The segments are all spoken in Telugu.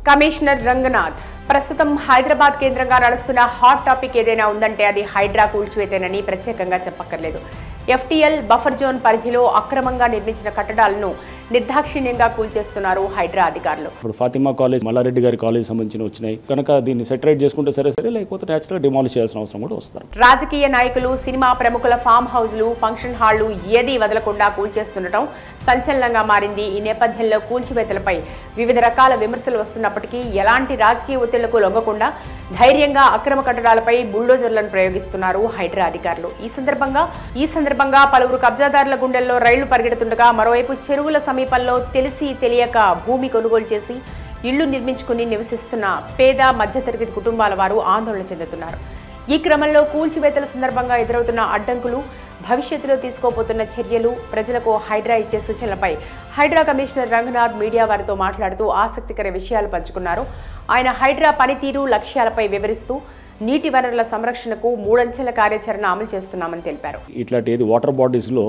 కమిషనర్ రంగనాథ్ ప్రస్తుతం హైదరాబాద్ కేంద్రంగా నడుస్తున్న హాట్ టాపిక్ ఏదైనా ఉందంటే అది హైడ్రా కూల్చివేతేనని ప్రత్యేకంగా చెప్పక్కర్లేదు. ఎఫ్టీఎల్ బఫర్ జోన్ పరిధిలో అక్రమంగా నిర్మించిన కట్టడాలను నిర్దాక్షిణ్యంగా కూల్చేస్తున్నారు హైడ్రా అధికారులు. ఇప్పుడు ఫాతిమా కాలేజ్, మల్లారెడ్డి గారి కాలేజ్ సంబంధించిన వచ్చినాయి కనుక దీన్ని సెటరేట్ చేసుకుంటే సరే లేకపోతే నేచురల్ డిమాలిష్ చేయాల్సిన అవసరం కూడా వస్తారు. రాజకీయ నాయకులు, సినిమా ప్రముఖుల ఫామ్ హౌస్లు, ఫంక్షన్ హాళ్లు ఏదీ వదలకుండా కూల్చేస్తుండటం సంచలనంగా మారింది. ఈ నేపథ్యంలో కూల్చివేతలపై వివిధ రకాల విమర్శలు వస్తున్నప్పటికీ ఎలాంటి రాజకీయ ఒత్తిళ్లకు లొంగకుండా ధైర్యంగా అక్రమ కట్టడాలపై బుల్డోజర్లను ప్రయోగిస్తున్నారు హైడ్రా అధికారులు. ఈ సందర్భంగా పలువురు కబ్జాదారుల గుండెల్లో రైళ్లు పరిగెడుతుండగా మరోవైపు చెరువుల సమీపంలో తెలిసి తెలియక భూమి కొనుగోలు చేసి ఇళ్లు నిర్మించుకుని నివసిస్తున్న పేద మధ్యతరగతి కుటుంబాల వారు ఆందోళన చెందుతున్నారు. ఈ క్రమంలో కూల్చివేతల సందర్భంగా ఎదురవుతున్న అడ్డంకులు, భవిష్యత్తులో తీసుకోబోతున్న చర్యలు, ప్రజలకు హైడ్రా ఇచ్చే సూచనలపై హైడ్రా కమిషనర్ రంగనాథ్ మీడియా వారితో మాట్లాడుతూ ఆసక్తికర విషయాలు పంచుకున్నారు. ఆయన హైడ్రా పనితీరు, లక్ష్యాలపై వివరిస్తూ నీటి వనరుల సంరక్షణకు 3 అంచెల కార్యాచరణ అమలు చేస్తున్నామని తెలిపారు. ఇట్లాంటి వాటర్ బాడీస్లో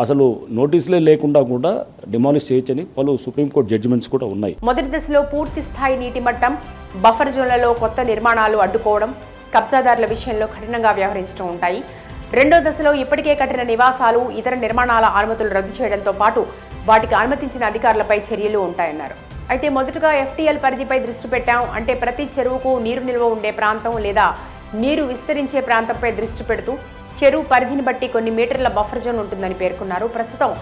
అసలు నోటీసులే లేకుండా కూడా డిమాలిష్ చేయొచ్చని పలు సుప్రీంకోర్టు జడ్జిమెంట్స్ కూడా ఉన్నాయి. మొదటి దశలో పూర్తి స్థాయి నీటి మట్టం, బఫర్ జోన్లలో కొత్త నిర్మాణాలు అడ్డుకోవడం, కబ్జాదారుల విషయంలో కఠినంగా వ్యవహరించడం ఉంటాయి. రెండో దశలో ఇప్పటికే కట్టిన నివాసాలు, ఇతర నిర్మాణాల అనుమతులు రద్దు చేయడంతో పాటు వాటికి అనుమతించిన అధికారులపై చర్యలు ఉంటాయన్నారు. అయితే మొదటగా ఎఫ్టీఎల్ పరిధిపై దృష్టి పెట్టాం. అంటే ప్రతి చెరువుకు నీరు నిల్వ ఉండే ప్రాంతం లేదా నీరు విస్తరించే ప్రాంతంపై దృష్టి పెడుతూ చెరువు పరిధిని బట్టి కొన్ని మీటర్ల బఫర్ జోన్ ఉంటుందని పేర్కొన్నారు. ప్రస్తుతం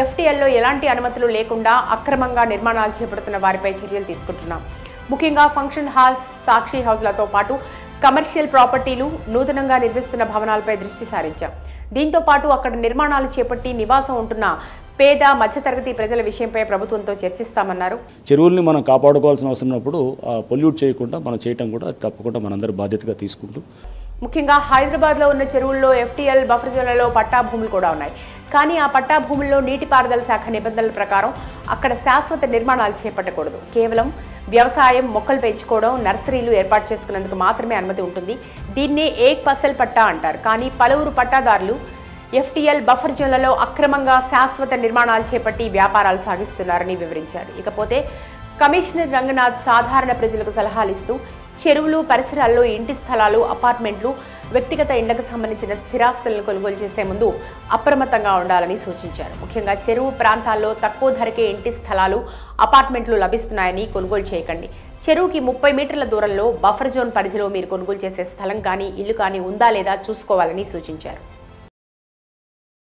ఎఫ్టీఎల్లో ఎలాంటి అనుమతులు లేకుండా అక్రమంగా నిర్మాణాలు చేపడుతున్న వారిపై చర్యలు తీసుకుంటున్నాం. ముఖ్యంగా ఫంక్షన్ హాల్స్, సాక్షి హౌస్లతో పాటు కమర్షియల్ ప్రాపర్టీలు, నూతనంగా నిర్మిస్తున్న భవనాలపై దృష్టి సారించాం. దీంతో పాటు అక్కడ నిర్మాణాలు చేపట్టి నివాసం ఉంటున్న పేద మధ్యతరగతి ప్రజల విషయంపై ప్రభుత్వంతో చర్చిస్తామన్నారు. చెరువుల్ని మనం కాపాడుకోవాల్సిన అవసరం ఉన్నప్పుడు పొల్యూట్ చేయకుండా మనం చేయటం కూడా తప్పకుండా మనందరూ బాధ్యతగా తీసుకుంటూ, ముఖ్యంగా హైదరాబాద్లో ఉన్న చెరువుల్లో ఎఫ్టీఎల్ బఫర్ జోన్లలో పట్టా భూములు కూడా ఉన్నాయి. కానీ ఆ పట్టా భూముల్లో నీటిపారుదల శాఖ నిబంధనల ప్రకారం అక్కడ శాశ్వత నిర్మాణాలు చేపట్టకూడదు. కేవలం వ్యవసాయం, మొక్కలు పెంచుకోవడం, నర్సరీలు ఏర్పాటు చేసుకునేందుకు మాత్రమే అనుమతి ఉంటుంది. దీన్నే ఏక్ ఫసల్ పట్టా అంటారు. కానీ పలువురు పట్టాదారులు ఎఫ్టీఎల్ బఫర్ జోన్లలో అక్రమంగా శాశ్వత నిర్మాణాలు చేపట్టి వ్యాపారాలు సాగిస్తున్నారని వివరించారు. ఇకపోతే కమిషనర్ రంగనాథ్ సాధారణ ప్రజలకు సలహాలు ఇస్తూ చెరువులు, పరిసరాల్లో ఇంటి స్థలాలు, అపార్ట్మెంట్లు, వ్యక్తిగత ఇండ్లకు సంబంధించిన స్థిరాస్తులను కొనుగోలు చేసే ముందు అప్రమత్తంగా ఉండాలని సూచించారు. ముఖ్యంగా చెరువు ప్రాంతాల్లో తక్కువ ధరకే ఇంటి స్థలాలు, అపార్ట్మెంట్లు లభిస్తున్నాయని కొనుగోలు చేయకండి. చెరువుకి 30 మీటర్ల దూరంలో బఫర్ జోన్ పరిధిలో మీరు కొనుగోలు చేసే స్థలం కానీ, ఇల్లు కానీ ఉందా లేదా చూసుకోవాలని సూచించారు.